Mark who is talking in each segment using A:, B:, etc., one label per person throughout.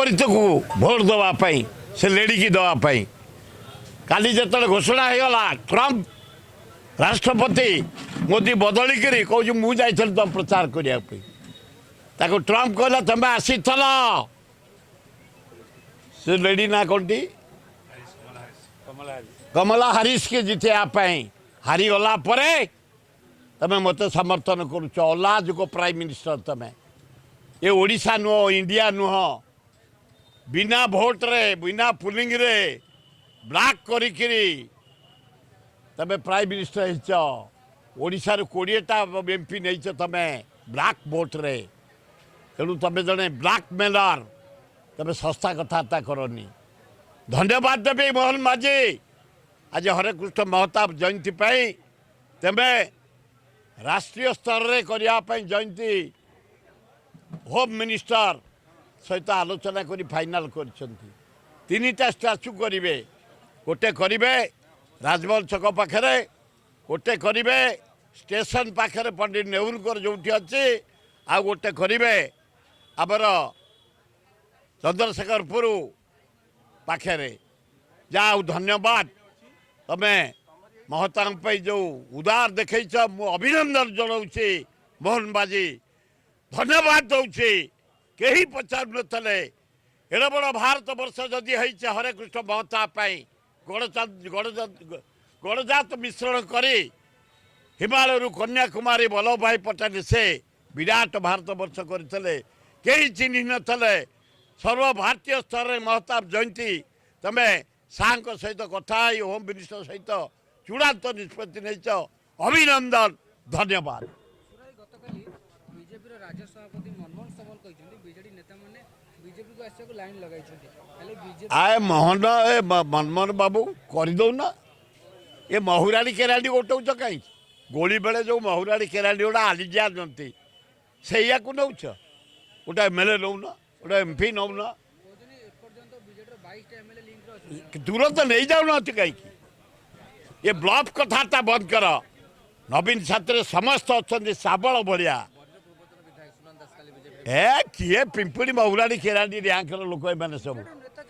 A: विपरीत को भोट दवाई से लेडी की दवाई काली जो घोषणा होगा ट्रम्प राष्ट्रपति मोदी बदलिक कौन मुझे तो प्रचार करने ट्रम्प कहला तुम्हें आसी थल से लेडी ना कौन कमला हारिस के जितेवाई हारीगला तमें मत समर्थन करुच अलाज को प्राइम मिनिस्टर तमें ये ओडिशा नुह इंडिया नुह बिना भोट रे बिना पुलिंग रे ब्लैक करी तमें प्राइम मिनिस्टर ओडिशा रू 20टा एमपी नहीं तमें ब्लैक भोट रे तेणु तमें जड़े ब्लैक मेलर तमें सस्ता कथबार्ता करनी धन्यवाद देवी मोहन माझी आज हरेकृष्ण महताब जयंती तमें राष्ट्रीय स्तर रे करने जयंती होम मिनिस्टर सहित आलोचना करी फाइनाल कर स्टाच्यू करेंगे गोटे करेंगे राजमहल छक पाखे गोटे करेंगे स्टेशन पाखे पंडित नेहरूकर जो अच्छे आ गोटे करेंगे आमर चंद्रशेखरपुर पाखे जा धन्यवाद तमें महता जो उदार देख मु अभिनंदन जनाऊँगी मोहन बाजी धन्यवाद दूसरी कहीं पचार नए एड़े बड़ भारत वर्ष जदि हरे कृष्ण महता गणजात मिश्रण करी हिमालय कन्याकुमारी वल्लभ भाई पटेल से विराट भारत वर्ष करते कहीं चिन्ह नए सर्वभारतीय स्तर में महताब जयंती तमें शाह सहित कथा होम मिनिस्टर सहित चूड़ांत निष्पत्ति नहीं अभिनंदन धन्यवाद।
B: राज्य सभापति मनमोहन सबल कहते बीजेडी नेता मैंने बीजेपी को आसिया लाइन लगाई
A: आए मोहन मनमोहन बाबू करदौ ना ये महुराड़ी केराडी गोटाऊच कहीं गोली बेले जो महुराड़ी केराडी गोटा आलिजिया जंती से नौ गोटे एमएलए नौ ना गोटे एमपी नौ ना तुरंत नहीं जाऊना कहीं ये ब्लफ कथा बंद कर नवीन छात्र समस्त अच्छा साबल भाया ए किए पिंपुड़ी महुराड़ी केराडी रैंकर लोक मैंने सब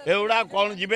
A: एगुड़ा कौन जी।